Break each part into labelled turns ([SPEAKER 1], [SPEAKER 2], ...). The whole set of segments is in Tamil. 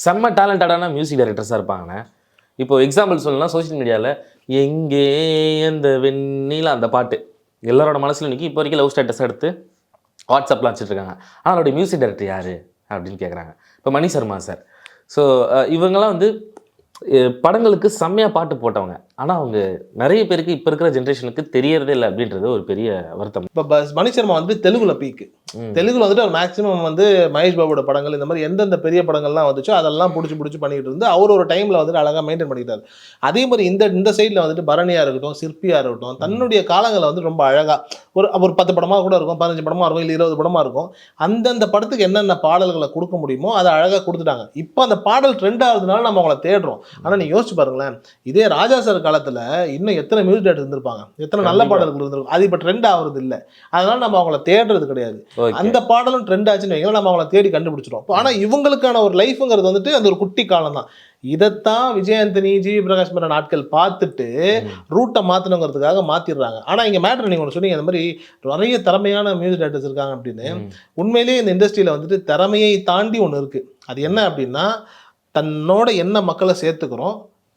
[SPEAKER 1] செம்ம டேலண்டடான மியூசிக் டைரக்டர்ஸாக இருப்பாங்கண்ணே. இப்போ எக்ஸாம்பிள் சொல்லணும்னா சோஷியல் மீடியாவில் எங்கே அந்த வெண்ணிலா அந்த பாட்டு எல்லாரோட மனசுல நிற்கி இப்போ வரைக்கும் லவ் ஸ்டேட்டஸ் எடுத்து வாட்ஸ்அப்பில் வச்சுட்ருக்காங்க. ஆனால் அவருடைய மியூசிக் டைரக்டர் யார் அப்படின்னு கேட்குறாங்க. இப்போ மணி சர்மா சார். ஸோ இவங்கெல்லாம் வந்து படங்களுக்கு செம்மையாக பாட்டு போட்டவங்க. ஆனால் அவங்க நிறைய பேருக்கு இப்போ இருக்கிற ஜென்ரேஷனுக்கு தெரியறதே இல்லை அப்படின்றது ஒரு பெரிய வருத்தம்.
[SPEAKER 2] இப்போ மணி சர்மா வந்து தெலுங்குல பீக்கு. தெலுங்குல வந்துட்டு அவர் மேக்ஸிமம் வந்து மகேஷ் பாபுவோட படங்கள் இந்த மாதிரி எந்தெந்த பெரிய படங்கள்லாம் வந்துச்சோ அதெல்லாம் பிடிச்சி பண்ணிட்டு இருந்து அவர் ஒரு டைமில் வந்துட்டு அழகாக மெயின்டைன் பண்ணிட்டார். அதே மாதிரி இந்த சைடில் வந்துட்டு பரணியாக இருக்கட்டும், சிற்பியாக இருக்கட்டும், தன்னுடைய காலங்களில் வந்து ரொம்ப அழகாக ஒரு 10 படமாக கூட இருக்கும், 15 படமாக இருக்கும், இல்லை 20 படமாக இருக்கும். அந்தந்த படத்துக்கு என்னென்ன பாடல்களை கொடுக்க முடியுமோ அதை அழகாக கொடுத்துட்டாங்க. இப்போ அந்த பாடல் ட்ரெண்ட் ஆகுதுனால நம்ம அவங்கள தேடுறோம். ஆனால் நீங்கள் யோசிச்சு பாருங்களேன், இதே ராஜா சார் காலத்தில் இன்னும் எத்தனை மியூசிக் டைரக்டர் இருந்திருப்பாங்க, எத்தனை நல்ல பாடல்கள் இருந்திருக்கும். அது இப்போ ட்ரெண்ட் ஆகுறது இல்லை. அதனால நம்ம அவங்கள தேடுறது கிடையாது. அந்த பாடலும் ட்ரெண்ட் ஆச்சுன்னு வைங்களா, நம்ம அவங்கள தேடி கண்டுபிடிச்சிடும். ஆனால் இவங்களுக்கான ஒரு லைஃப்ங்கிறது வந்துட்டு அந்த ஒரு குட்டி காலம் தான். இதைத்தான் விஜய் ஆண்டனி, ஜிவி பிரகாஷ் மேன நாட்கள் பார்த்துட்டு ரூட்டை மாற்றணுங்கிறதுக்காக மாற்றிடுறாங்க. ஆனால் இங்கே மேட்ரு நீங்கள் ஒன்று சொன்னீங்க, இந்த மாதிரி நிறைய திறமையான மியூசிக் டைரக்டர்ஸ் இருக்காங்க அப்படின்னு. உண்மையிலேயே இந்த இண்டஸ்ட்ரியில் வந்துட்டு திறமையை தாண்டி ஒன்று இருக்குது. அது என்ன அப்படின்னா, தன்னோட என்ன மக்களை சேர்த்துக்கிறோம்,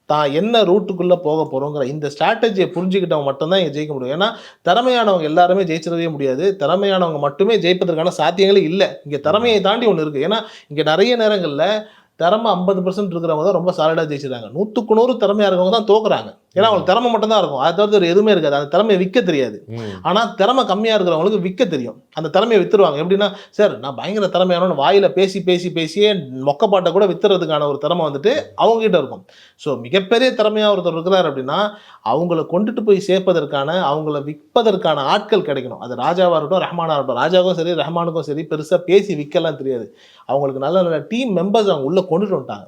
[SPEAKER 2] தான் என்ன ரூட்டுக்குள்ளே போக போகிறோங்கிற இந்த ஸ்ட்ராட்டஜியை புரிஞ்சுக்கிட்டவங்க மட்டும்தான் இங்கே ஜெயிக்க முடியும். ஏன்னா திறமையானவங்க எல்லாருமே ஜெயிச்சிடவே முடியாது. திறமையானவங்க மட்டுமே ஜெயிப்பதற்கான சாத்தியங்களே இல்லை. இங்கே திறமையை தாண்டி ஒன்று இருக்குது. ஏன்னா இங்கே நிறைய நேரங்களில் திறமை 50% இருக்கிறவங்க தான் ரொம்ப சாலிடாக ஜெயிச்சிருக்காங்க. 100க்கு 100 திறமையாக இருக்கவங்க தான் தோக்குறாங்க. ஏன்னா அவங்களுக்கு திறமை மட்டும் தான் இருக்கும், அதை தவிர்த்து ஒரு எதுவுமே இருக்காது. அந்த திறமையை விற்க தெரியாது. ஆனால் திறமை கம்மியாக இருக்கிறவங்களுக்கு விற்க தெரியும். அந்த திறமையை வித்துருவாங்க. எப்படின்னா, சார் நான் பயங்கர திறமையான வாயில் பேசியே மொக்கப்பாட்டை கூட வித்துறதுக்கான ஒரு திறமை வந்துட்டு அவங்ககிட்ட இருக்கும். ஸோ மிகப்பெரிய திறமையாக ஒருத்தர் இருக்கிறார் அப்படின்னா அவங்கள கொண்டுட்டு போய் சேர்ப்பதற்கான, அவங்கள விற்பதற்கான ஆட்கள் கிடைக்கணும். அது ராஜாவாக இருக்கட்டும், ரஹ்மானாக இருக்கட்டும். ராஜாவுக்கும் சரி, ரஹ்மானுக்கும் சரி பெருசாக பேசி விற்கலாம் தெரியாது. அவங்களுக்கு நல்ல நல்ல டீம் மெம்பர்ஸ் அவங்க உள்ளே கொண்டுட்டு வந்துட்டாங்க.